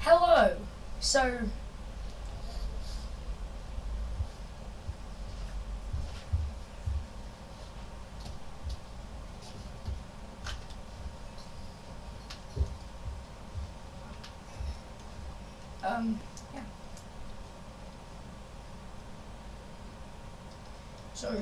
Hello. So, yeah. So,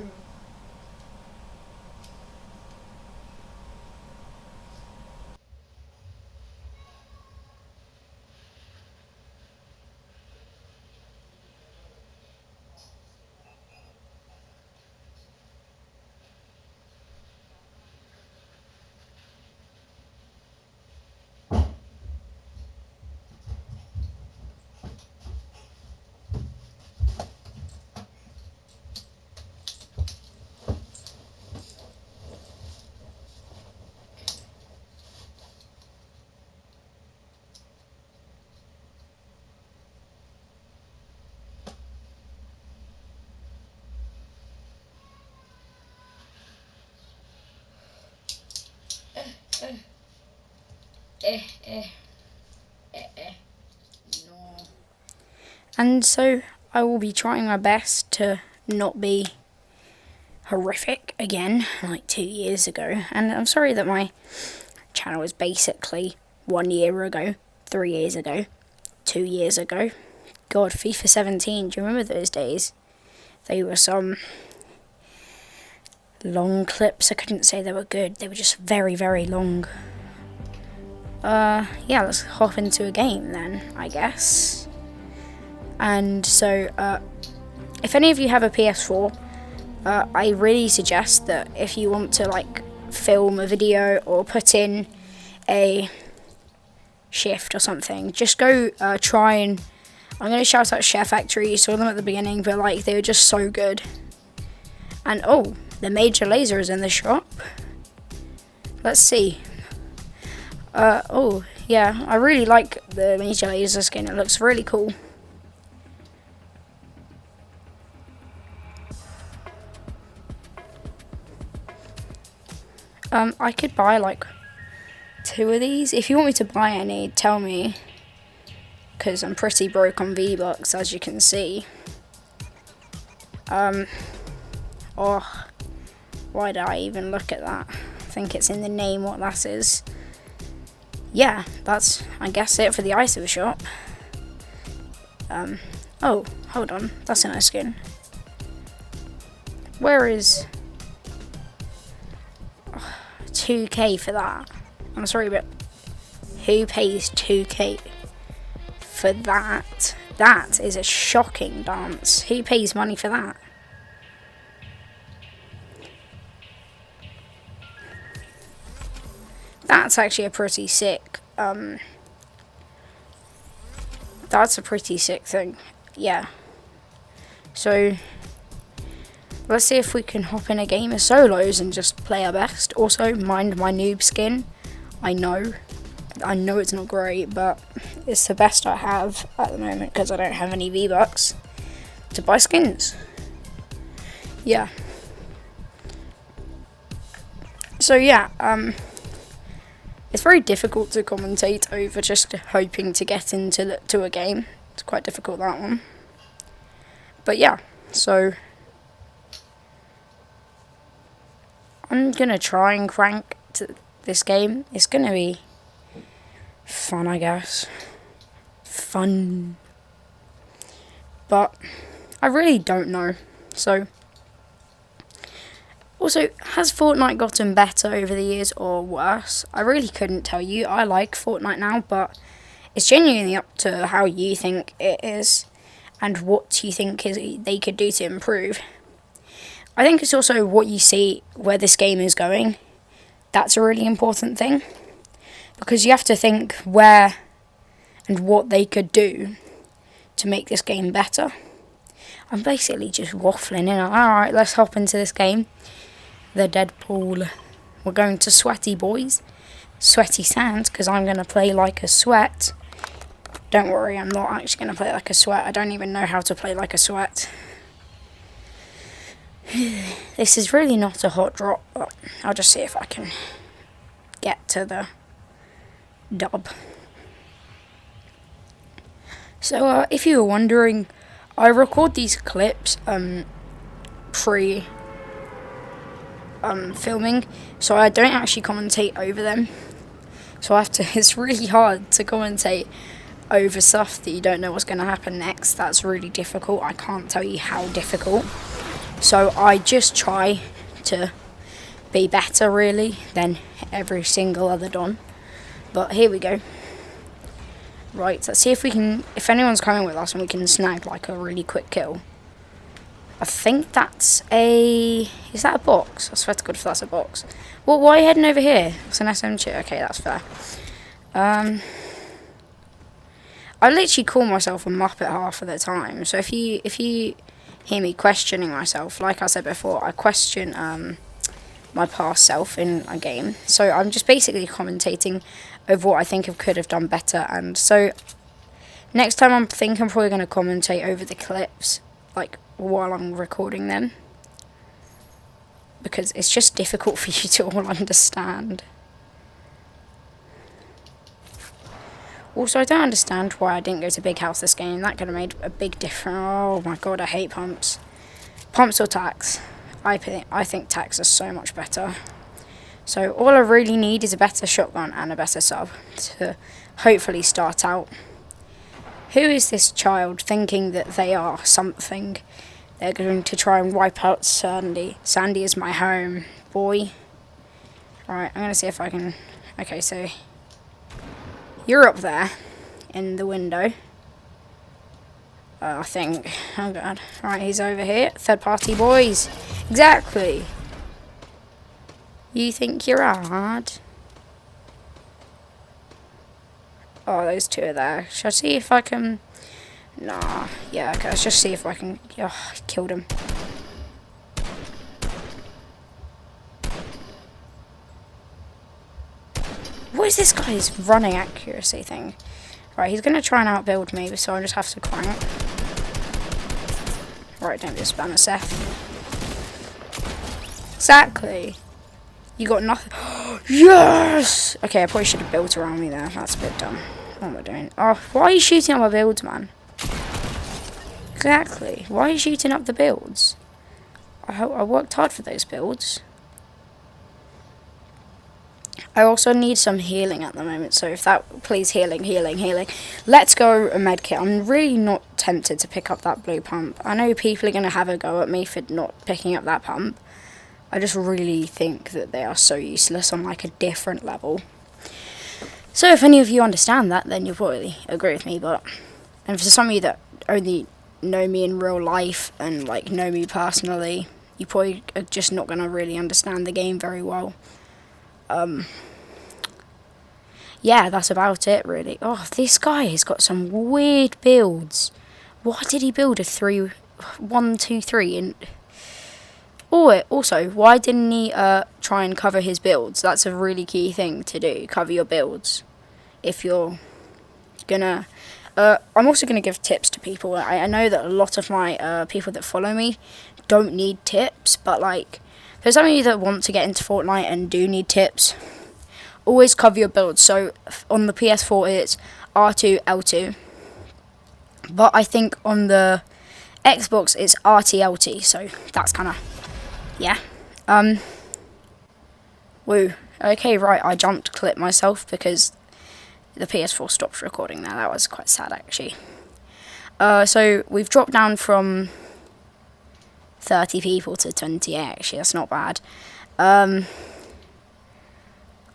eh, eh, no. And so I will be trying my best to not be horrific again, like 2 years ago. And I'm sorry that my channel was basically 1 year ago, 3 years ago, 2 years ago. God, FIFA 17, do you remember those days? They were some long clips. I couldn't say they were good, they were just very, very long. Yeah, let's hop into a game then, I guess. And so, if any of you have a PS4, I really suggest that if you want to like film a video or put in a shift or something, just go try and I'm going to shout out SHAREfactory. You saw them at the beginning, but like they were just so good. And oh, the major laser is in the shop. Let's see. Oh yeah, I really like the major laser skin. It looks really cool. I could buy like 2 of these. If you want me to buy any, tell me, because I'm pretty broke on V-Bucks, as you can see. Oh, why did I even look at that? I think it's in the name what that is. Yeah, that's, I guess, it for the ISO shop. Oh, hold on, that's a nice skin. Where is 2K for that? I'm sorry, but who pays 2K for that? That is a shocking dance. Who pays money for that? That's actually a pretty sick, that's a pretty sick thing, yeah. So, let's see if we can hop in a game of solos and just play our best. Also, mind my noob skin. I know it's not great, but it's the best I have at the moment because I don't have any V-Bucks to buy skins. Yeah. So yeah, it's very difficult to commentate over just hoping to get into a game. It's quite difficult, that one. But yeah, so I'm gonna try and crank to this game. It's gonna be fun, I guess. Fun. But I really don't know. So, also, has Fortnite gotten better over the years or worse? I really couldn't tell you. I like Fortnite now, but it's genuinely up to how you think it is and what you think they could do to improve. I think it's also what you see where this game is going. That's a really important thing, because you have to think where and what they could do to make this game better. I'm basically just waffling in. Alright, let's hop into this game. The Deadpool. We're going to Sweaty Boys. Sweaty Sands, because I'm going to play like a sweat. Don't worry, I'm not actually going to play like a sweat. I don't even know how to play like a sweat. This is really not a hot drop, but I'll just see if I can get to the dub. So if you were wondering, I record these clips pre filming, so I don't actually commentate over them. So I have to. It's really hard to commentate over stuff that you don't know what's going to happen next. That's really difficult. I can't tell you how difficult. So I just try to be better really than every single other Don. But here we go. Right, let's see if we can, if anyone's coming with us and we can snag like a really quick kill. I think that's a, is that a box? I swear to God if that's a box. Well, why are you heading over here? It's an SMG. Okay, that's fair. I literally call myself a muppet half of the time. So if you hear me questioning myself, like I said before, I question my past self in a game. So I'm just basically commentating over what I think I could have done better. And so next time I'm probably going to commentate over the clips, like while I'm recording them, because it's just difficult for you to all understand. Also, I don't understand why I didn't go to Big House this game. That could have made a big difference. Oh my god, I hate pumps. Pumps or tacs? I think tacs are so much better. So all I really need is a better shotgun and a better sub to hopefully start out. Who is this child thinking that they are something? They're going to try and wipe out Sandy. Sandy is my home, boy. Alright, I'm going to see if I can... Okay, so... You're up there in the window. I think. Oh god. Alright, he's over here. Third party boys. Exactly. You think you're hard? Oh, those two are there. Shall I see if I can... Nah. Yeah, okay. Let's just see if I can... Oh, I killed him. What is this guy's running accuracy thing? Right, he's going to try and outbuild me, so I just have to crank. Right, don't be a spammer, Seth. Exactly. You got nothing. Yes! Okay, I probably should have built around me there. That's a bit dumb. What am I doing? Oh, why are you shooting at my builds, man? Exactly. Why are you shooting up the builds? I worked hard for those builds. I also need some healing at the moment, so if that, please, healing. Let's go a medkit. I'm really not tempted to pick up that blue pump. I know people are going to have a go at me for not picking up that pump. I just really think that they are so useless on like a different level. So if any of you understand that, then you'll probably agree with me, and for some of you that only know me in real life and like know me personally, you probably are just not going to really understand the game very well. Yeah, that's about it, really. Oh, this guy has got some weird builds. Why did he build a 3-1-2-3? And oh, also, why didn't he try and cover his builds? That's a really key thing to do. Cover your builds. If you're gonna... I'm also gonna give tips to people. I know that a lot of my people that follow me don't need tips, but like, for some of you that want to get into Fortnite and do need tips, always cover your builds. So on the PS4 it's R2, L2. But I think on the Xbox it's RT, LT. So that's kind of, yeah. Woo. Okay, right, I jumped clip myself because the PS4 stopped recording there. That was quite sad, actually. So we've dropped down from 30 people to 28, actually. That's not bad.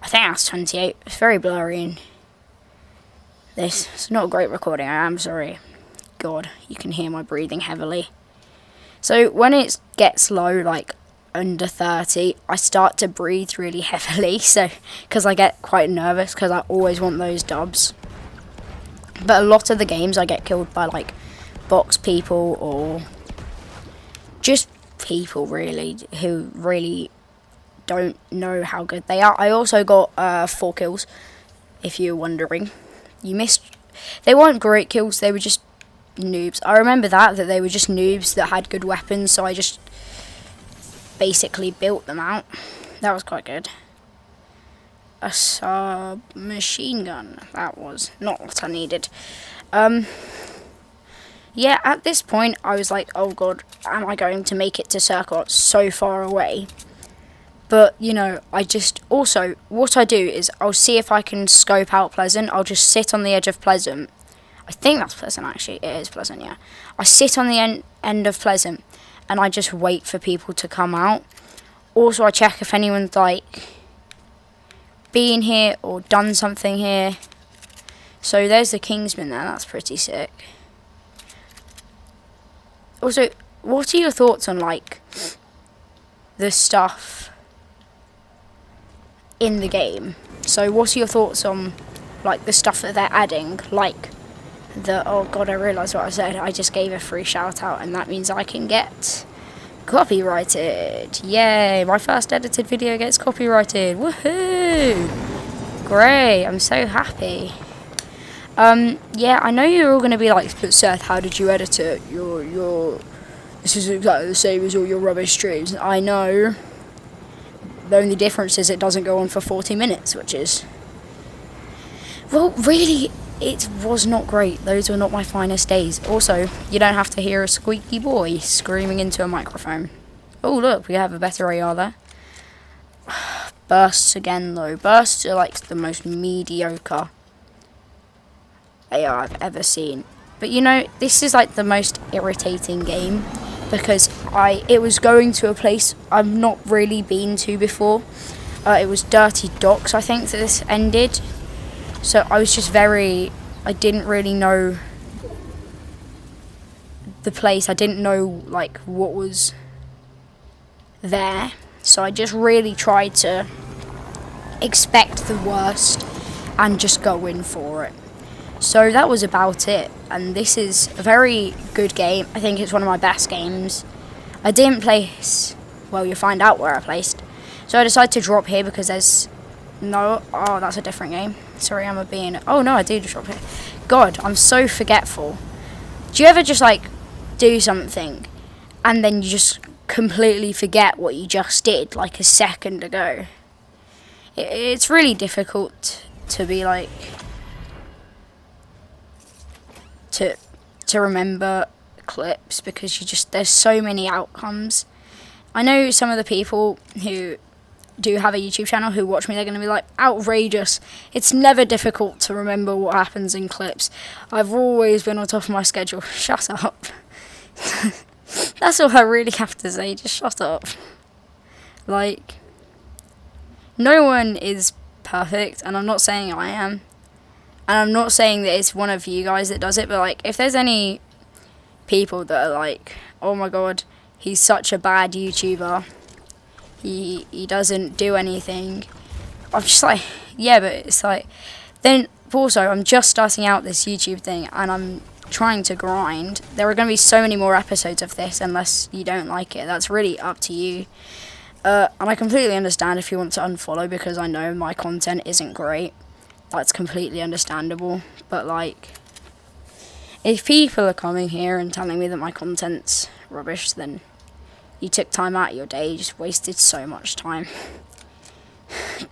I think that's 28. It's very blurry in this. It's not a great recording. I am sorry. God, you can hear my breathing heavily. So when it gets low, like under 30, I start to breathe really heavily. So because I get quite nervous because I always want those dubs. But a lot of the games I get killed by like box people or just people really who really don't know how good they are. I also got 4 kills, if you're wondering. You missed. They weren't great kills, they were just noobs. I remember that they were just noobs that had good weapons, so I just basically built them out. That was quite good. A submachine gun. That was not what I needed. Yeah, at this point, I was like, oh god, am I going to make it to Circle? It's so far away. But, you know, I just, also, what I do is I'll see if I can scope out Pleasant. I'll just sit on the edge of Pleasant. I think that's Pleasant, actually. It is Pleasant, yeah. I sit on the end of Pleasant, and I just wait for people to come out. Also, I check if anyone's, like, been here or done something here. So, there's the Kingsman there. That's pretty sick. Also, what are your thoughts on, like, the stuff in the game? So, what are your thoughts on, like, the stuff that they're adding? Like, oh god, I realised what I said. I just gave a free shout out, and that means I can get copyrighted. Yay, my first edited video gets copyrighted. Woohoo! Great, I'm so happy. Yeah, I know you're all going to be like, but Seth, how did you edit it? This is exactly the same as all your rubbish streams. I know. The only difference is it doesn't go on for 40 minutes, which is... Well, really, it was not great. Those were not my finest days. Also, you don't have to hear a squeaky boy screaming into a microphone. Oh, look, we have a better AR there. Bursts again, though. Bursts are like the most mediocre AR I've ever seen. But you know, this is like the most irritating game because it was going to a place I've not really been to before. It was Dirty Docks, I think, that this ended. So I was just I didn't really know the place. I didn't know like what was there. So I just really tried to expect the worst and just go in for it. So that was about it, and this is a very good game. I think it's one of my best games. I didn't place, well, you'll find out where I placed. So I decided to drop here because there's no, oh, that's a different game. Sorry, I'm being, oh no, I do just drop here. God, I'm so forgetful. Do you ever just like do something and then you just completely forget what you just did like a second ago? It's really difficult to be like, to remember clips because there's so many outcomes. I know some of the people who do have a YouTube channel who watch me, they're going to be like, outrageous. It's never difficult to remember what happens in clips. I've always been on top of my schedule. Shut up. That's all I really have to say, just shut up. Like, no one is perfect, and I'm not saying I am. And I'm not saying that it's one of you guys that does it, but like, if there's any people that are like, oh my god, he's such a bad YouTuber, he doesn't do anything, I'm just like, yeah, but it's like, then also, I'm just starting out this YouTube thing, and I'm trying to grind. There are going to be so many more episodes of this, unless you don't like it. That's really up to you. And I completely understand if you want to unfollow, because I know my content isn't great. That's completely understandable, but like, if people are coming here and telling me that my content's rubbish, then you took time out of your day, you just wasted so much time.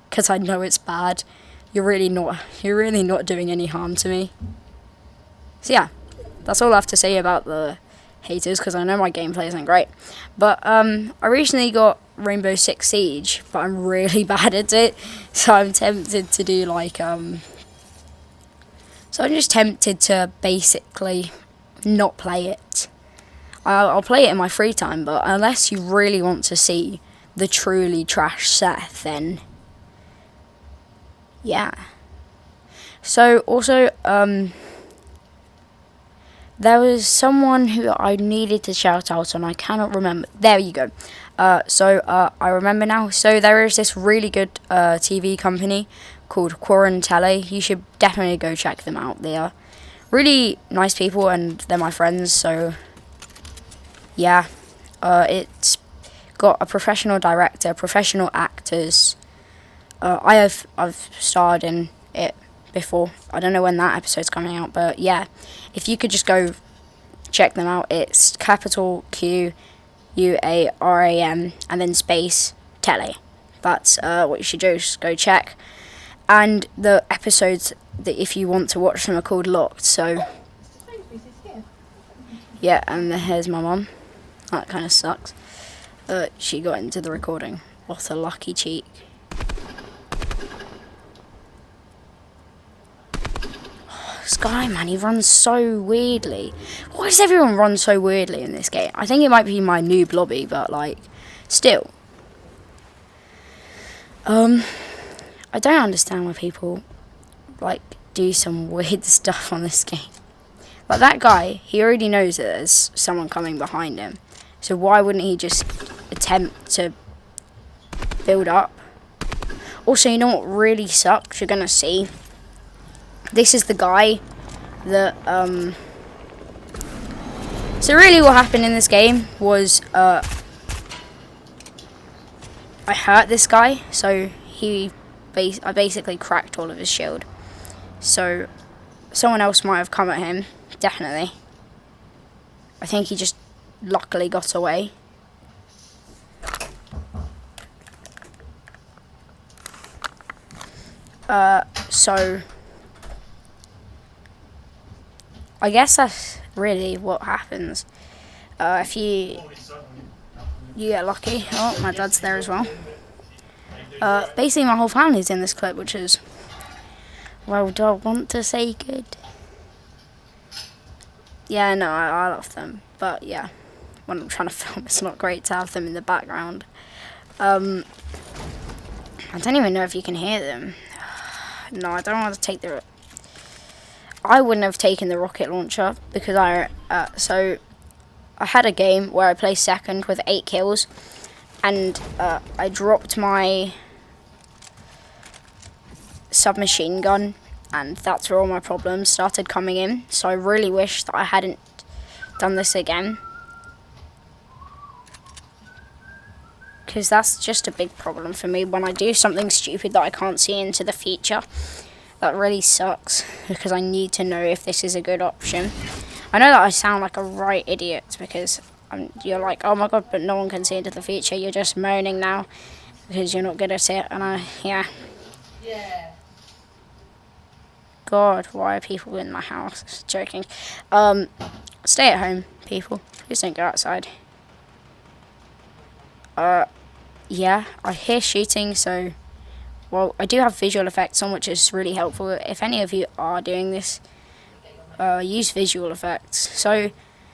Because I know it's bad. You're really not doing any harm to me. So yeah, that's all I have to say about the haters, because I know my gameplay isn't great. But I recently got Rainbow Six Siege, but I'm really bad at it, so I'm tempted to do like so I'm just tempted to basically not play it. I'll play it in my free time, but unless you really want to see the truly trash Seth, then yeah. So also there was someone who I needed to shout out and I cannot remember. There you go. I remember now. So there is this really good TV company called Quarantele. You should definitely go check them out. They are really nice people and they're my friends. So yeah, it's got a professional director, professional actors. I've starred in it before. I don't know when that episode's coming out, but yeah, if you could just go check them out. It's capital QUARAM and then space tele. That's what you should do. Just go check. And the episodes that if you want to watch them are called Locked. So Yeah, and here's my mum. That kind of sucks. She got into the recording. What a lucky cheek. This guy, man, he runs so weirdly. Why does everyone run so weirdly in this game? I think it might be my noob lobby, but, like, still. I don't understand why people, like, do some weird stuff on this game. Like, that guy, he already knows that there's someone coming behind him. So why wouldn't he just attempt to build up? Also, you know what really sucks? You're gonna see. This is the guy that, So really what happened in this game was, I hurt this guy, so I basically cracked all of his shield. So, someone else might have come at him, definitely. I think he just luckily got away. So, I guess that's really what happens. If you get lucky. Oh, my dad's there as well. Basically my whole family's in this clip, which is, well, do I want to say good? Yeah, no, I love them. But yeah, when I'm trying to film, it's not great to have them in the background. I don't even know if you can hear them. No, I don't want to take the... I wouldn't have taken the rocket launcher because so I had a game where I placed second with 8 kills, and I dropped my submachine gun, and that's where all my problems started coming in. So I really wish that I hadn't done this again, because that's just a big problem for me when I do something stupid that I can't see into the future. That really sucks, because I need to know if this is a good option. I know that I sound like a right idiot, because you're like, oh my god, but no one can see into the future. You're just moaning now because you're not good at it. And yeah. God, why are people in my house? Just joking. Stay at home, people. Please don't go outside. Yeah, I hear shooting, so... Well, I do have visual effects on, which is really helpful. If any of you are doing this, use visual effects. So,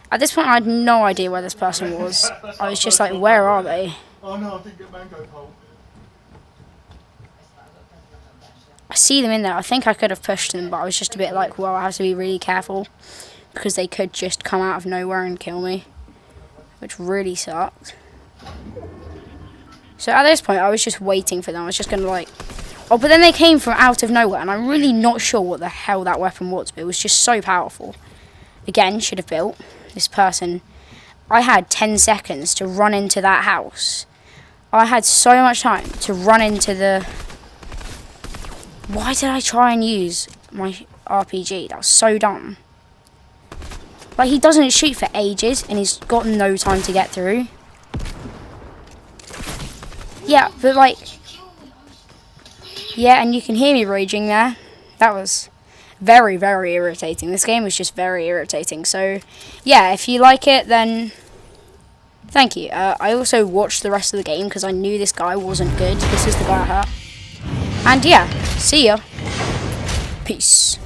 at this point, I had no idea where this person was. I was just like, where are they? Oh no, I didn't get mango pole. I see them in there. I think I could have pushed them, but I was just a bit like, well, I have to be really careful, because they could just come out of nowhere and kill me, which really sucked. So at this point, I was just waiting for them. I was just going to like... Oh, but then they came from out of nowhere, and I'm really not sure what the hell that weapon was, but it was just so powerful. Again, should have built. This person... I had 10 seconds to run into that house. I had so much time to run into the... Why did I try and use my RPG? That was so dumb. Like, he doesn't shoot for ages, and he's got no time to get through. Yeah, but like... Yeah, and you can hear me raging there. That was very, very irritating. This game was just very irritating. So, yeah, if you like it, then... Thank you. I also watched the rest of the game because I knew this guy wasn't good. This is the guy I hurt. And yeah, see ya. Peace.